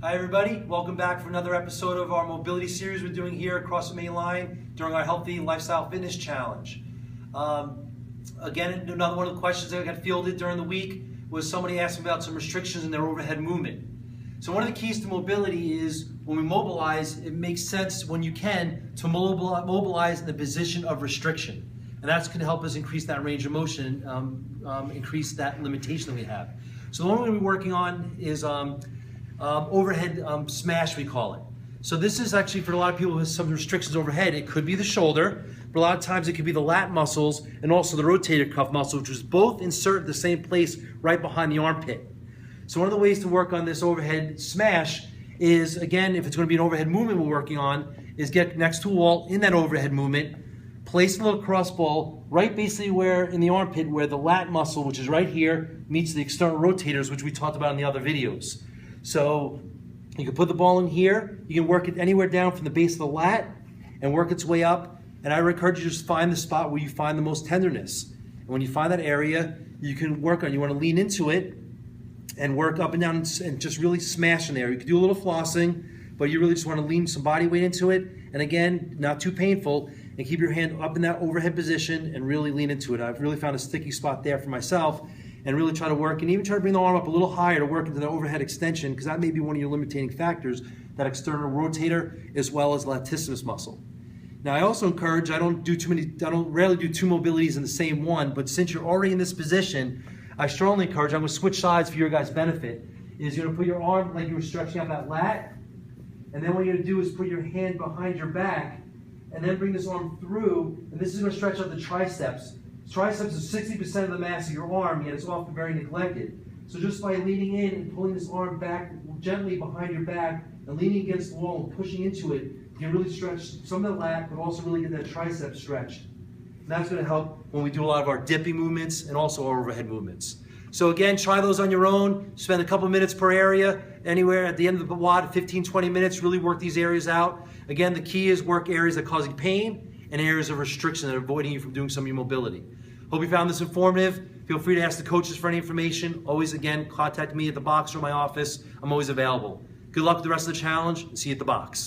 Hi everybody, welcome back for another episode of our mobility series we're doing here across the main line during our Healthy Lifestyle Fitness Challenge. Again, another one of the questions that got fielded during the week was somebody asking about some restrictions in their overhead movement. So one of the keys to mobility is when we mobilize, it makes sense when you can to mobilize in the position of restriction. And that's going to help us increase that range of motion, increase that limitation that we have. So the one we're going to be working on is overhead smash, we call it. So this is actually for a lot of people with some restrictions overhead. It could be the shoulder, but a lot of times it could be the lat muscles and also the rotator cuff muscle, which is both insert in the same place right behind the armpit. So one of the ways to work on this overhead smash is, again, if it's going to be an overhead movement we're working on, is get next to a wall in that overhead movement, place a little cross ball right basically where in the armpit where the lat muscle, which is right here, meets the external rotators, which we talked about in the other videos. So you can put the ball in here, you can work it anywhere down from the base of the lat and work its way up. And I encourage you to just find the spot where you find the most tenderness. And when you find that area, you can work on, you want to lean into it and work up and down and just really smash in there. You can do a little flossing, but you really just want to lean some body weight into it. And again, not too painful, and keep your hand up in that overhead position and really lean into it. I've really found a sticky spot there for myself and really try to work, and even try to bring the arm up a little higher to work into the overhead extension, because that may be one of your limiting factors, that external rotator as well as latissimus muscle. Now I also encourage, I don't rarely do two mobilities in the same one, but since you're already in this position, I strongly encourage, I'm going to switch sides for your guys' benefit, is you're going to put your arm like you were stretching out that lat, and then what you're going to do is put your hand behind your back, and then bring this arm through, and this is going to stretch out the triceps. Triceps is 60% of the mass of your arm, yet it's often very neglected. So just by leaning in and pulling this arm back gently behind your back and leaning against the wall and pushing into it, you can really stretch some of the lat, but also really get that tricep stretched. And that's going to help when we do a lot of our dipping movements and also our overhead movements. So again, try those on your own. Spend a couple minutes per area, anywhere at the end of the WOD, 15-20 minutes, really work these areas out. Again, the key is work areas that cause you pain and areas of restriction that are avoiding you from doing some of your mobility. Hope you found this informative. Feel free to ask the coaches for any information. Always, again, contact me at the box or my office. I'm always available. Good luck with the rest of the challenge. See you at the box.